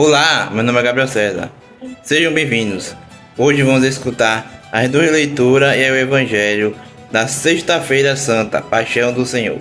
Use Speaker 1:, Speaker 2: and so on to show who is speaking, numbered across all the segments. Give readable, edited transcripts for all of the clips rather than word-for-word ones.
Speaker 1: Olá, meu nome é Gabriel César. Sejam bem-vindos. Hoje vamos escutar as duas leituras e o Evangelho da Sexta-feira Santa, Paixão do Senhor.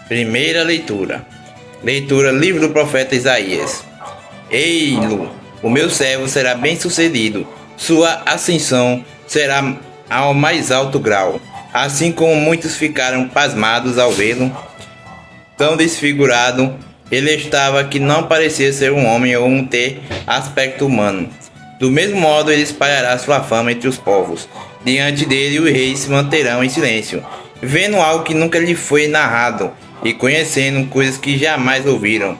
Speaker 1: Primeira leitura. Leitura livro do profeta Isaías. Ei-lo, o meu servo será bem-sucedido. Sua ascensão será ao mais alto grau. Assim como muitos ficaram pasmados ao vê-lo, tão desfigurado, ele estava que não parecia ser um homem ou ter aspecto humano. Do mesmo modo, ele espalhará sua fama entre os povos. Diante dele, os reis se manterão em silêncio, vendo algo que nunca lhe foi narrado e conhecendo coisas que jamais ouviram.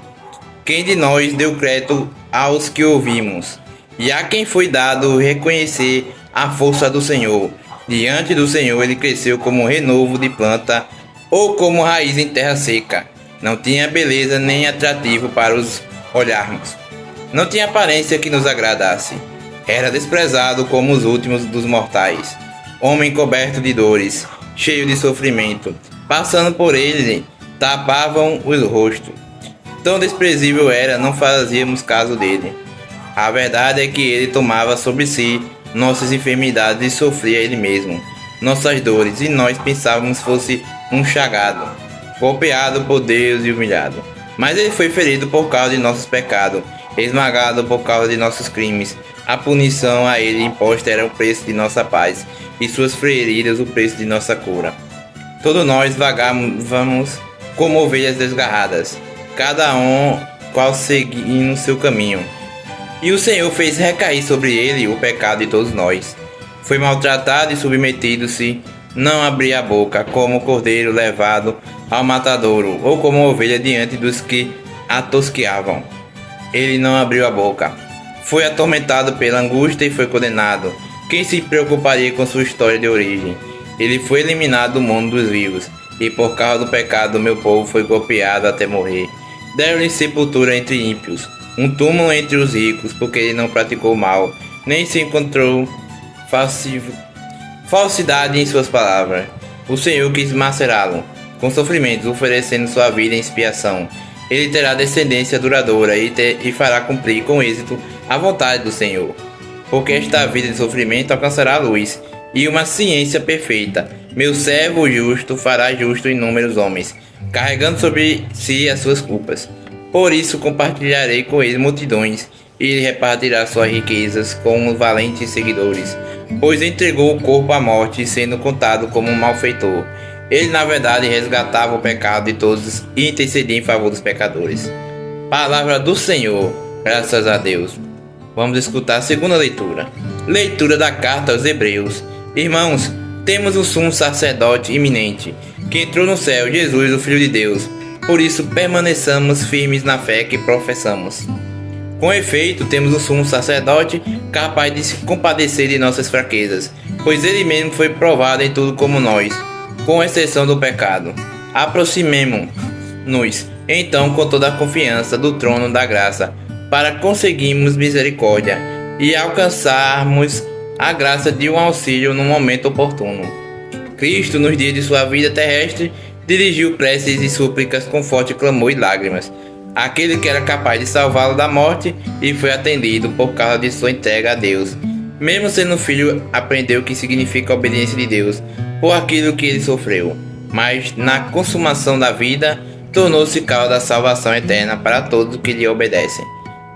Speaker 1: Quem de nós deu crédito aos que ouvimos? E a quem foi dado reconhecer a força do Senhor? Diante do Senhor, ele cresceu como um renovo de planta ou como raiz em terra seca. Não tinha beleza nem atrativo para os olharmos. Não tinha aparência que nos agradasse. Era desprezado como os últimos dos mortais. Homem coberto de dores, cheio de sofrimento. Passando por ele, tapavam os rostos. Tão desprezível era, não fazíamos caso dele. A verdade é que ele tomava sobre si nossas enfermidades e sofria ele mesmo nossas dores, e nós pensávamos fosse um chagado, golpeado por Deus e humilhado. Mas ele foi ferido por causa de nossos pecados, esmagado por causa de nossos crimes. A punição a ele imposta era o preço de nossa paz, e suas feridas o preço de nossa cura. Todos nós vagávamos como ovelhas desgarradas, cada um qual seguindo seu caminho. E o Senhor fez recair sobre ele o pecado de todos nós. Foi maltratado e submetido-se, não abria a boca, como cordeiro levado ao matadouro, ou como ovelha diante dos que a tosqueavam. Ele não abriu a boca. Foi atormentado pela angústia e foi condenado. Quem se preocuparia com sua história de origem? Ele foi eliminado do mundo dos vivos, e por causa do pecado do meu povo foi golpeado até morrer. Deram-lhe sepultura entre ímpios, um túmulo entre os ricos, porque ele não praticou mal, nem se encontrou falsidade em suas palavras. O Senhor quis macerá-lo com sofrimentos, oferecendo sua vida em expiação. Ele terá descendência duradoura e fará cumprir com êxito a vontade do Senhor. Porque esta vida de sofrimento alcançará a luz e uma ciência perfeita. Meu servo justo fará justo inúmeros homens, carregando sobre si as suas culpas. Por isso compartilharei com ele multidões, e ele repartirá suas riquezas com os valentes seguidores, pois entregou o corpo à morte, sendo contado como um malfeitor. Ele na verdade resgatava o pecado de todos e intercedia em favor dos pecadores. Palavra do Senhor, graças a Deus. Vamos escutar a segunda leitura. Leitura da carta aos Hebreus. Irmãos, temos um sumo sacerdote iminente, que entrou no céu, Jesus, o Filho de Deus. Por isso permaneçamos firmes na fé que professamos. Com efeito, temos um sumo sacerdote capaz de se compadecer de nossas fraquezas, pois ele mesmo foi provado em tudo como nós, com exceção do pecado. Aproximemo-nos, então, com toda a confiança do trono da graça, para conseguirmos misericórdia e alcançarmos a graça de um auxílio no momento oportuno. Cristo, nos dias de sua vida terrestre, dirigiu preces e súplicas com forte clamor e lágrimas, aquele que era capaz de salvá-lo da morte, e foi atendido por causa de sua entrega a Deus. Mesmo sendo filho, aprendeu o que significa a obediência de Deus por aquilo que ele sofreu, mas na consumação da vida tornou-se causa da salvação eterna para todos que lhe obedecem.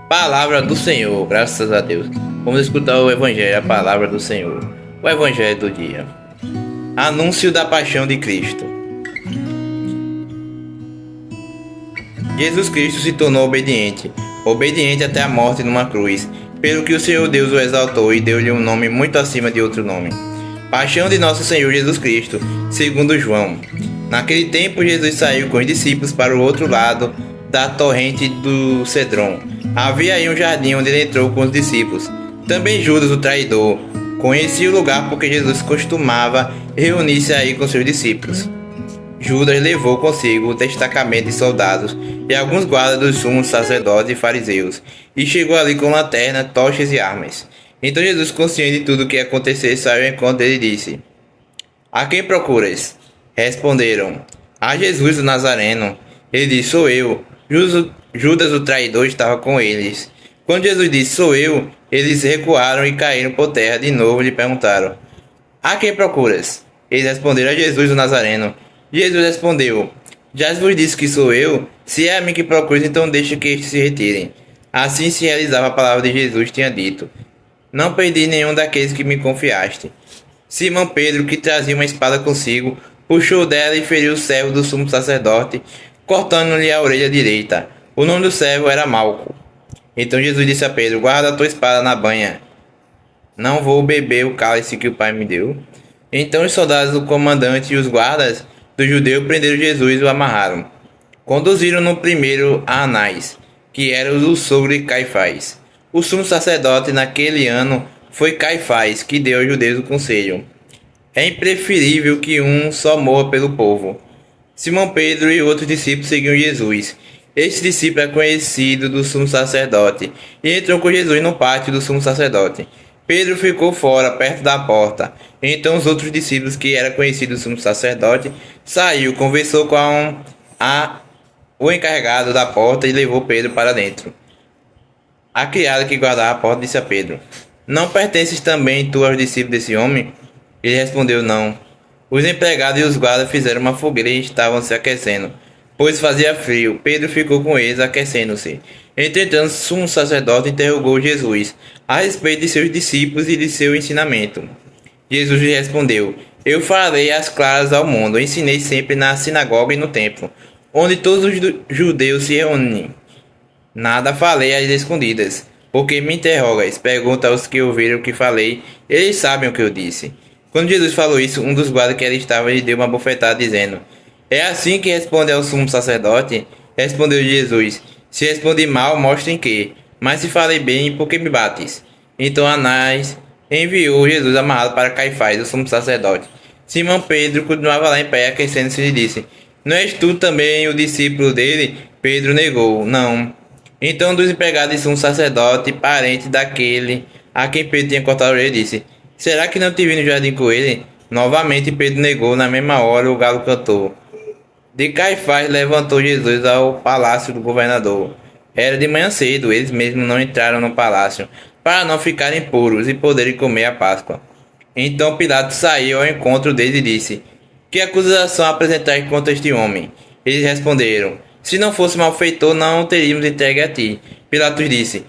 Speaker 1: Palavra do Senhor, graças a Deus. Vamos escutar o Evangelho, a palavra do Senhor. O Evangelho do dia. Anúncio da paixão de Cristo. Jesus Cristo se tornou obediente até a morte numa cruz, pelo que o Senhor Deus o exaltou e deu-lhe um nome muito acima de outro nome. Paixão de nosso Senhor Jesus Cristo, segundo João. Naquele tempo, Jesus saiu com os discípulos para o outro lado da torrente do Cedron. Havia aí um jardim onde ele entrou com os discípulos. Também Judas, o traidor, conhecia o lugar porque Jesus costumava reunir-se aí com seus discípulos. Judas levou consigo o destacamento de soldados e alguns guardas dos sumos sacerdotes e fariseus, e chegou ali com lanterna, tochas e armas. Então Jesus, consciente de tudo o que ia acontecer, saiu ao encontro dele e disse: A quem procuras? Responderam: A Jesus o Nazareno. Ele disse: Sou eu. Judas, o traidor, estava com eles. Quando Jesus disse, sou eu, eles recuaram e caíram por terra. De novo lhe perguntaram, a quem procuras? Eles responderam, a Jesus o Nazareno. Jesus respondeu, já vos disse que sou eu? Se é a mim que procuras, então deixe que estes se retirem. Assim se realizava a palavra de Jesus, tinha dito, não perdi nenhum daqueles que me confiaste. Simão Pedro, que trazia uma espada consigo, puxou dela e feriu o servo do sumo sacerdote, cortando-lhe a orelha direita. O nome do servo era Malco. Então Jesus disse a Pedro, guarda a tua espada na banha. Não vou beber o cálice que o Pai me deu. Então os soldados do comandante e os guardas do judeu prenderam Jesus e o amarraram. Conduziram-no primeiro a Anás, que era o sogro de Caifás. O sumo sacerdote naquele ano foi Caifás, que deu aos judeus o conselho. É impreferível que um só morra pelo povo. Simão Pedro e outros discípulos seguiam Jesus. Este discípulo é conhecido do sumo sacerdote e entrou com Jesus no pátio do sumo sacerdote. Pedro ficou fora, perto da porta. Então os outros discípulos, que era conhecido do sumo sacerdote, saiu, conversou com o encarregado da porta e levou Pedro para dentro. A criada que guardava a porta disse a Pedro, não pertences também tu aos discípulos desse homem? Ele respondeu, não. Os empregados e os guardas fizeram uma fogueira e estavam se aquecendo, pois fazia frio. Pedro ficou com eles, aquecendo-se. Entretanto, o sumo sacerdote interrogou Jesus a respeito de seus discípulos e de seu ensinamento. Jesus lhe respondeu, eu farei as claras ao mundo, ensinei sempre na sinagoga e no templo, onde todos os judeus se reúnem. Nada falei às escondidas, porque me interrogas, pergunta aos que ouviram o que falei, eles sabem o que eu disse. Quando Jesus falou isso, um dos guardas que ali estava lhe deu uma bofetada, dizendo, é assim que responde ao sumo sacerdote? Respondeu Jesus, se respondi mal, mostre em que, mas se falei bem, por que me bates? Então Anás enviou Jesus amarrado para Caifás, o sumo sacerdote. Simão Pedro continuava lá em pé, aquecendo-se e disse, não és tu também o discípulo dele? Pedro negou, não. Então um dos empregados de sumo sacerdote, parente daquele a quem Pedro tinha cortado a orelha, disse, será que não te vi no jardim com ele? Novamente Pedro negou, na mesma hora o galo cantou. De Caifás levantou Jesus ao palácio do governador. Era de manhã cedo, eles mesmos não entraram no palácio, para não ficarem puros e poderem comer a Páscoa. Então Pilatos saiu ao encontro deles e disse, que acusação apresentar contra este homem? Eles responderam, se não fosse malfeitor, não o teríamos entregue a ti. Pilatos disse,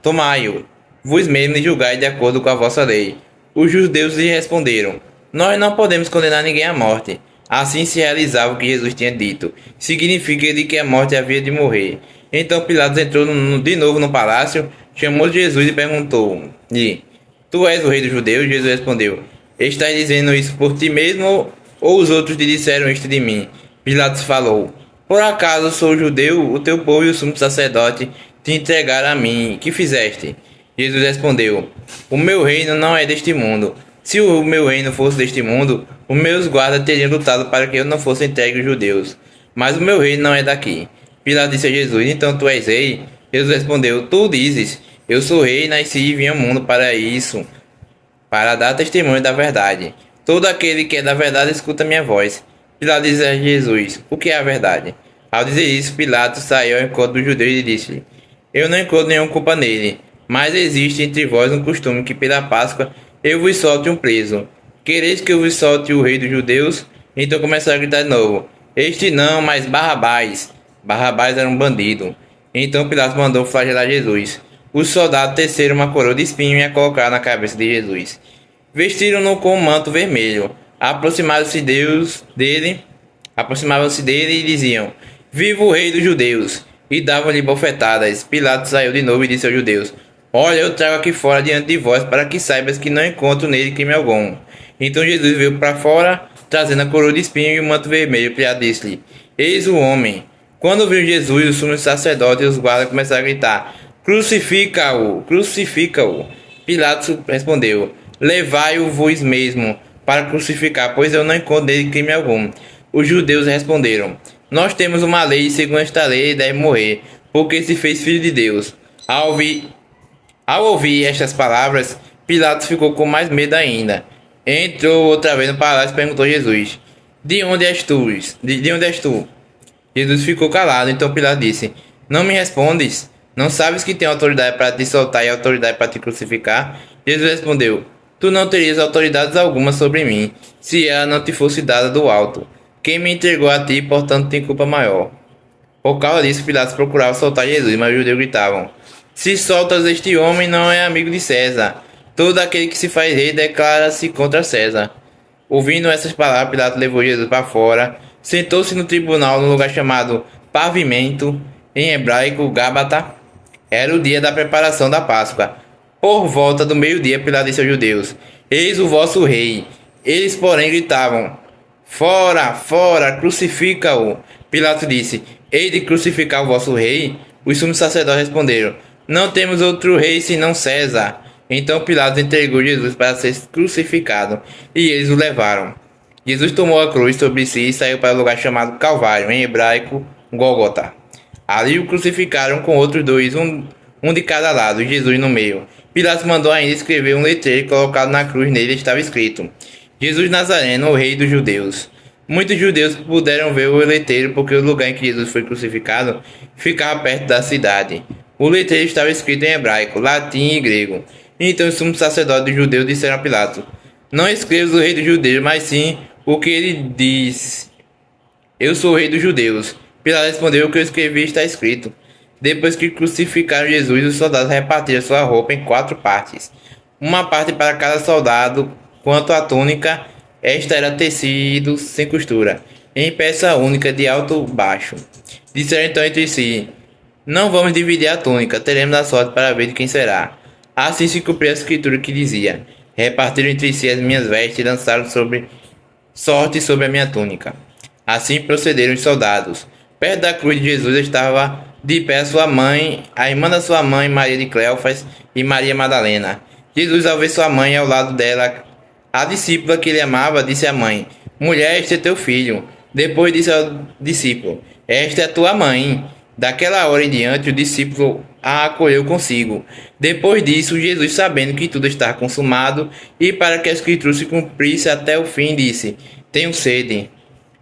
Speaker 1: tomai-o, vos mesmos julgai de acordo com a vossa lei. Os judeus lhe responderam, nós não podemos condenar ninguém à morte. Assim se realizava o que Jesus tinha dito. Significa de que a morte havia de morrer. Então Pilatos entrou de novo no palácio, chamou Jesus e perguntou-lhe, tu és o rei dos judeus? Jesus respondeu, estás dizendo isso por ti mesmo ou os outros te disseram isto de mim? Pilatos falou, por acaso sou judeu? O teu povo e o sumo sacerdote te entregaram a mim. Que fizeste? Jesus respondeu, o meu reino não é deste mundo. Se o meu reino fosse deste mundo, os meus guardas teriam lutado para que eu não fosse entregue aos judeus. Mas o meu reino não é daqui. Pilatos disse a Jesus, então tu és rei? Jesus respondeu, tu dizes, eu sou rei, nasci e vim ao mundo para isso, para dar testemunho da verdade. Todo aquele que é da verdade escuta minha voz. Pilatos disse a Jesus, o que é a verdade? Ao dizer isso, Pilatos saiu ao encontro dos judeus e disse, eu não encontro nenhuma culpa nele, mas existe entre vós um costume que pela Páscoa eu vos solte um preso. Quereis que eu vos solte o rei dos judeus? Então começaram a gritar de novo, este não, mas Barrabás. Barrabás era um bandido. Então Pilatos mandou flagelar Jesus. Os soldados teceram uma coroa de espinho e a colocaram na cabeça de Jesus. Vestiram-no com um manto vermelho. Aproximavam-se dele e diziam, viva o rei dos judeus! E davam-lhe bofetadas. Pilatos saiu de novo e disse aos judeus, olha, eu trago aqui fora diante de vós para que saibas que não encontro nele crime algum. Então Jesus veio para fora, trazendo a coroa de espinho e o manto vermelho. Pilatos disse-lhe, eis o homem. Quando viu Jesus, o sumo sacerdote e os guardas começaram a gritar, crucifica-o, crucifica-o. Pilatos respondeu, levai-o vós mesmo para crucificar, pois eu não encontro nele crime algum. Os judeus responderam, nós temos uma lei e segundo esta lei ele deve morrer, porque se fez filho de Deus. Ao ouvir estas palavras, Pilatos ficou com mais medo ainda. Entrou outra vez no palácio e perguntou a Jesus, de onde és tu? De onde és tu? Jesus ficou calado, então Pilatos disse, não me respondes? Não sabes que tenho autoridade para te soltar e autoridade para te crucificar? Jesus respondeu: Tu não terias autoridade alguma sobre mim, se ela não te fosse dada do alto. Quem me entregou a ti, portanto, tem culpa maior. Por causa disso, Pilatos procurava soltar Jesus, mas os judeus gritavam: Se soltas este homem, não é amigo de César. Todo aquele que se faz rei declara-se contra César. Ouvindo essas palavras, Pilatos levou Jesus para fora, sentou-se no tribunal num lugar chamado Pavimento, em hebraico Gábata. Era o dia da preparação da Páscoa. Por volta do meio-dia, Pilatos disse aos judeus: Eis o vosso rei. Eles, porém, gritavam: Fora, fora, crucifica-o. Pilatos disse: Hei de crucificar o vosso rei? Os sumos sacerdotes responderam: Não temos outro rei senão César. Então Pilatos entregou Jesus para ser crucificado, e eles o levaram. Jesus tomou a cruz sobre si e saiu para o lugar chamado Calvário, em hebraico Gólgota. Ali o crucificaram com outros dois, um de cada lado, e Jesus no meio. Pilatos mandou ainda escrever um letreiro colocado na cruz. Nele estava escrito: Jesus Nazareno, o rei dos judeus. Muitos judeus puderam ver o letreiro porque o lugar em que Jesus foi crucificado ficava perto da cidade. O letreiro estava escrito em hebraico, latim e grego. Então os sumos sacerdotes dos judeus disseram a Pilatos: Não escrevas o rei dos judeus, mas sim o que ele diz: Eu sou o rei dos judeus. Pilatos respondeu: O que eu escrevi está escrito. Depois que crucificaram Jesus, os soldados repartiram sua roupa em 4 partes. Uma parte para cada soldado. Quanto à túnica, esta era tecido sem costura, em peça única de alto baixo. Disseram então entre si: Não vamos dividir a túnica, teremos a sorte para ver de quem será. Assim se cumpriu a escritura que dizia: Repartiram entre si as minhas vestes e lançaram sorte sobre a minha túnica. Assim procederam os soldados. Perto da cruz de Jesus estava de pé sua mãe, a irmã da sua mãe, Maria de Cleofas, e Maria Madalena. Jesus, ao ver sua mãe ao lado dela, a discípula que ele amava, disse à mãe: Mulher, este é teu filho. Depois disse ao discípulo: Esta é a tua mãe. Daquela hora em diante, o discípulo a acolheu consigo. Depois disso, Jesus, sabendo que tudo estava consumado, e para que a escritura se cumprisse até o fim, disse: Tenho sede.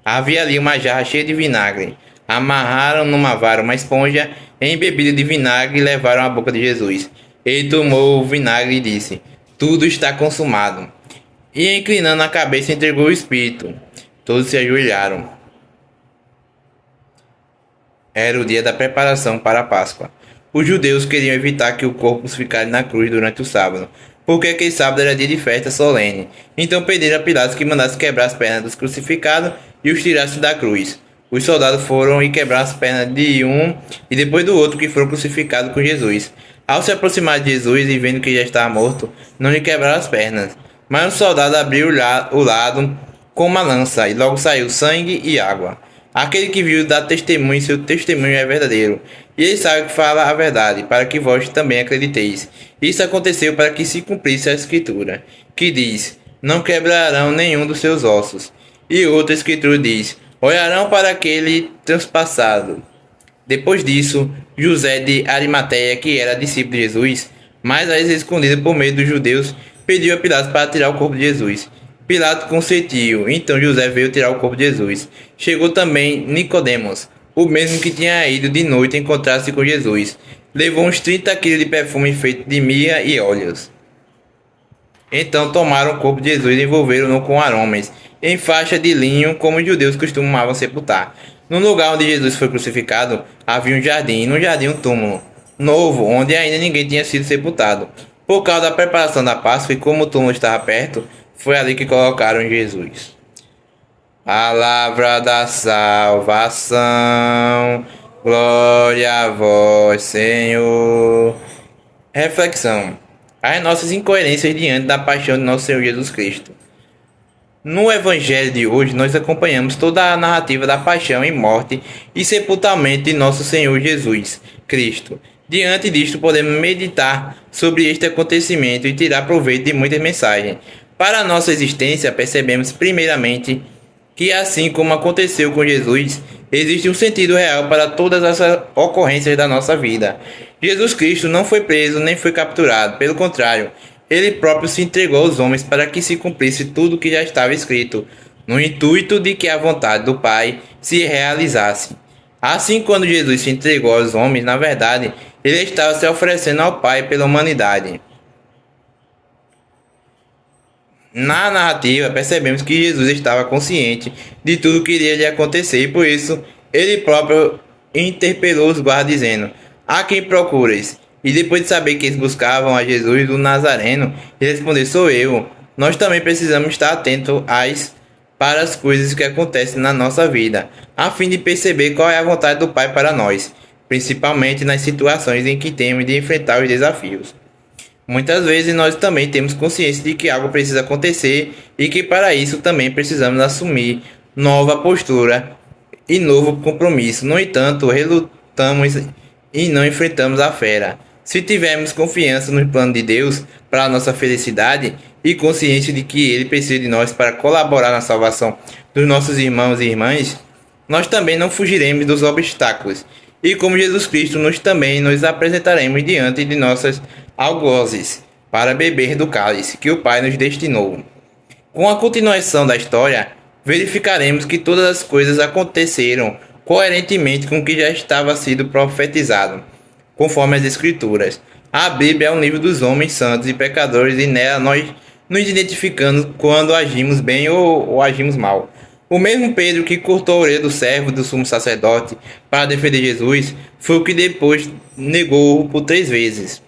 Speaker 1: Havia ali uma jarra cheia de vinagre. Amarraram numa vara uma esponja embebida de vinagre e levaram à boca de Jesus. Ele tomou o vinagre e disse: Tudo está consumado. E inclinando a cabeça, entregou o espírito. Todos se ajoelharam. Era o dia da preparação para a Páscoa. Os judeus queriam evitar que o corpo ficasse na cruz durante o sábado, porque aquele sábado era dia de festa solene. Então pediram a Pilatos que mandasse quebrar as pernas dos crucificados e os tirasse da cruz. Os soldados foram e quebraram as pernas de um e depois do outro que foram crucificados com Jesus. Ao se aproximar de Jesus e vendo que já estava morto, não lhe quebraram as pernas. Mas o soldado abriu o lado com uma lança e logo saiu sangue e água. Aquele que viu dá testemunho, seu testemunho é verdadeiro. E ele sabe que fala a verdade, para que vós também acrediteis. Isso aconteceu para que se cumprisse a escritura, que diz: Não quebrarão nenhum dos seus ossos. E outra escritura diz: Olharão para aquele transpassado. Depois disso, José de Arimateia, que era discípulo de Jesus, mas às vezes escondido por medo dos judeus, pediu a Pilatos para tirar o corpo de Jesus. Pilatos consentiu, então José veio tirar o corpo de Jesus. Chegou também Nicodemos, o mesmo que tinha ido de noite encontrar-se com Jesus. Levou uns 30 quilos de perfume feito de mirra e óleos. Então tomaram o corpo de Jesus e envolveram-no com aromas, em faixa de linho, como os judeus costumavam sepultar. No lugar onde Jesus foi crucificado, havia um jardim, e no jardim um túmulo novo, onde ainda ninguém tinha sido sepultado. Por causa da preparação da Páscoa e como o túmulo estava perto, foi ali que colocaram Jesus. Palavra da salvação, glória a vós, Senhor. Reflexão: as nossas incoerências diante da paixão de nosso Senhor Jesus Cristo. No Evangelho de hoje, nós acompanhamos toda a narrativa da paixão e morte e sepultamento de nosso Senhor Jesus Cristo. Diante disto, podemos meditar sobre este acontecimento e tirar proveito de muitas mensagens. Para a nossa existência, percebemos primeiramente que, assim como aconteceu com Jesus, existe um sentido real para todas as ocorrências da nossa vida. Jesus Cristo não foi preso nem foi capturado, pelo contrário, ele próprio se entregou aos homens para que se cumprisse tudo o que já estava escrito, no intuito de que a vontade do Pai se realizasse. Assim, quando Jesus se entregou aos homens, na verdade, Ele estava se oferecendo ao Pai pela humanidade. Na narrativa, percebemos que Jesus estava consciente de tudo que iria lhe acontecer e por isso ele próprio interpelou os guardas dizendo: "A quem procuras?" E depois de saber que eles buscavam a Jesus do Nazareno, ele respondeu: "Sou eu." Nós também precisamos estar atentos para as coisas que acontecem na nossa vida, a fim de perceber qual é a vontade do Pai para nós, principalmente nas situações em que temos de enfrentar os desafios. Muitas vezes nós também temos consciência de que algo precisa acontecer e que para isso também precisamos assumir nova postura e novo compromisso. No entanto, relutamos e não enfrentamos a fera. Se tivermos confiança no plano de Deus para a nossa felicidade e consciência de que Ele precisa de nós para colaborar na salvação dos nossos irmãos e irmãs, nós também não fugiremos dos obstáculos. E como Jesus Cristo, nós também nos apresentaremos diante de nossas algozes para beber do cálice que o Pai nos destinou. Com a continuação da história, verificaremos que todas as coisas aconteceram coerentemente com o que já estava sido profetizado, conforme as Escrituras. A Bíblia é o livro dos homens santos e pecadores e nela nós nos identificamos quando agimos bem ou agimos mal. O mesmo Pedro que cortou a orelha do servo do sumo sacerdote para defender Jesus foi o que depois negou-o por 3 vezes.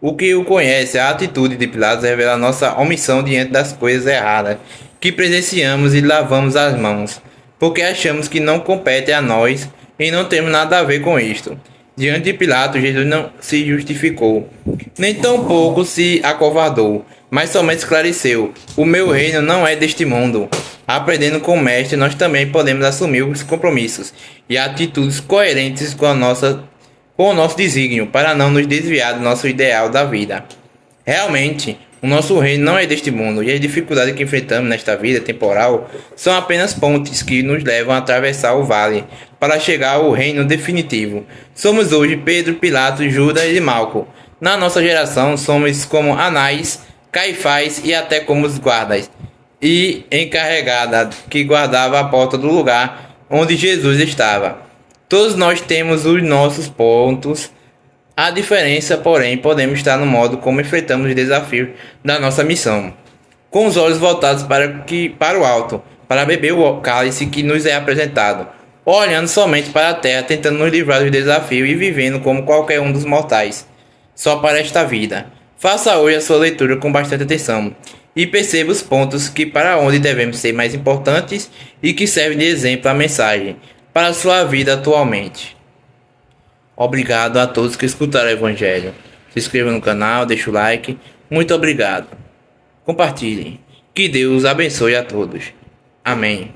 Speaker 1: O que o conhece, a atitude de Pilatos revela nossa omissão diante das coisas erradas que presenciamos e lavamos as mãos, porque achamos que não compete a nós e não temos nada a ver com isto. Diante de Pilatos, Jesus não se justificou, nem tampouco se acovardou, mas somente esclareceu: o meu reino não é deste mundo. Aprendendo com o Mestre, nós também podemos assumir os compromissos e atitudes coerentes com o nosso desígnio, para não nos desviar do nosso ideal da vida. Realmente, o nosso reino não é deste mundo, e as dificuldades que enfrentamos nesta vida temporal são apenas pontes que nos levam a atravessar o vale para chegar ao reino definitivo. Somos hoje Pedro, Pilatos, Judas e Malco. Na nossa geração, somos como Anás, Caifás e até como os guardas e encarregada que guardava a porta do lugar onde Jesus estava. Todos nós temos os nossos pontos. A diferença, porém, podemos estar no modo como enfrentamos os desafios da nossa missão, com os olhos voltados para o alto, para beber o cálice que nos é apresentado, olhando somente para a terra, tentando nos livrar dos desafios e vivendo como qualquer um dos mortais, só para esta vida. Faça hoje a sua leitura com bastante atenção e perceba os pontos que para onde devemos ser mais importantes e que servem de exemplo à mensagem para a sua vida atualmente. Obrigado a todos que escutaram o Evangelho. Se inscreva no canal, deixe o like. Muito obrigado. Compartilhem. Que Deus abençoe a todos. Amém.